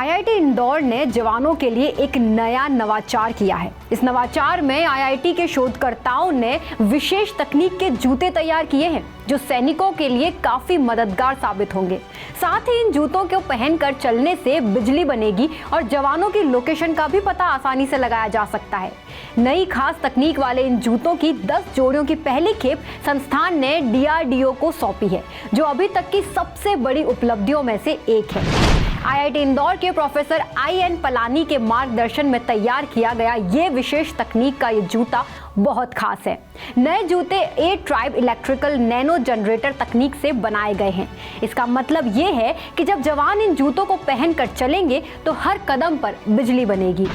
IIT Indore ने जवानों के लिए एक नया नवाचार किया है। इस नवाचार में आईआईटी के शोधकर्ताओं ने विशेष तकनीक के जूते तैयार किए हैं जो सैनिकों के लिए काफी मददगार साबित होंगे। साथ ही इन जूतों को पहनकर चलने से बिजली बनेगी और जवानों की लोकेशन का भी पता आसानी से लगाया जा सकता है। नई खास तकनीक वाले इन जूतों की 10 जोड़ियों की पहली खेप संस्थान ने डीआरडीओ को सौंपी है, जो अभी तक की सबसे बड़ी उपलब्धियों में से एक है। आईआईटी इंदौर के प्रोफेसर आई.एन. पलानी के मार्गदर्शन में तैयार किया गया ये विशेष तकनीक का ये जूता बहुत खास है। नए जूते ए ट्राइब इलेक्ट्रिकल नैनो जनरेटर तकनीक से बनाए गए हैं। इसका मतलब ये है कि जब जवान इन जूतों को पहनकर चलेंगे तो हर कदम पर बिजली बनेगी।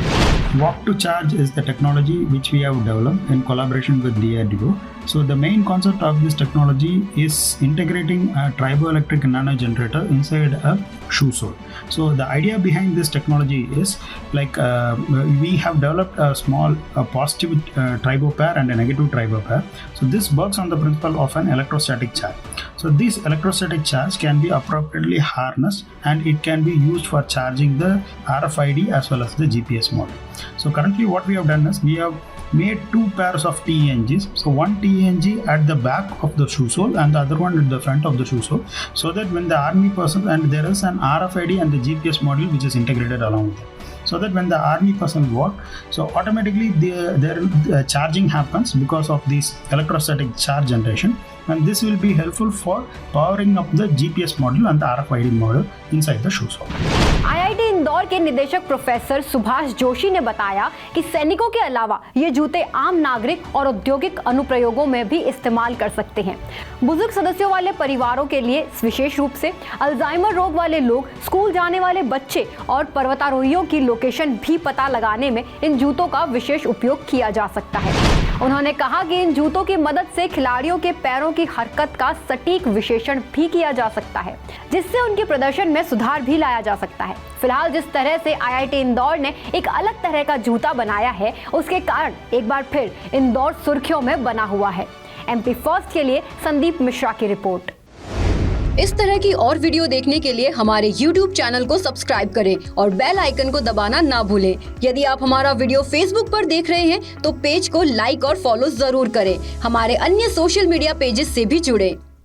Walk to charge is the technology which we have developed in collaboration with DRDO. So the main concept of this technology is integrating a triboelectric nano generator inside a shoe sole. So the idea behind this technology is like we have developed a small positive tribo pair and a negative tribo pair. So this works on the principle of an electrostatic charge. So this electrostatic charge can be appropriately harnessed and it can be used for charging the RFID as well as the GPS module. So currently what we have done is we have made two pairs of TNGs. So one TNG at the back of the shoe sole and the other one at the front of the shoe sole, so that when the army person, and there is an RFID and the GPS module which is integrated along with it. So that when the army person walk, so automatically their charging happens because of this electrostatic charge generation, and this will be helpful for powering up the GPS module and the RFID module inside the shoe sole. IIT Indore के निदेशक professor Subhash Joshi ने बताया कि सैनिकों के अलावा ये जूते आम नागरिक और औद्योगिक अनुप्रयोगों में भी इस्तेमाल कर सकते हैं। बुजुर्ग सदस्यों वाले परिवारों के लिए विशेष रूप से अल्जाइमर रोग वाले लोग, स्कूल जाने वाले बच्चे और पर्वतारोहियों की लोकेशन भी पता लगाने में इन जूतों का विशेष उपयोग किया जा सकता है। उन्होंने कहा कि इन जूतों की मदद से खिलाड़ियों के पैरों की हरकत का सटीक विश्लेषण भी किया जा सकता है, जिससे उनके प्रदर्शन में सुधार भी लाया जा सकता है। फिलहाल जिस तरह से आईआईटी इंदौर ने एक अलग तरह का जूता बनाया है, उसके कारण एक बार फिर इंदौर सुर्खियों में बना हुआ है। एमपी फर्स्ट के लिए संदीप मिश्रा की रिपोर्ट। इस तरह की और वीडियो देखने के लिए हमारे YouTube चैनल को सब्सक्राइब करें और बेल आइकन को दबाना ना भूलें। यदि आप हमारा वीडियो Facebook पर देख रहे हैं तो पेज को लाइक और फॉलो जरूर करें। हमारे अन्य सोशल मीडिया पेजेस से भी जुड़ें।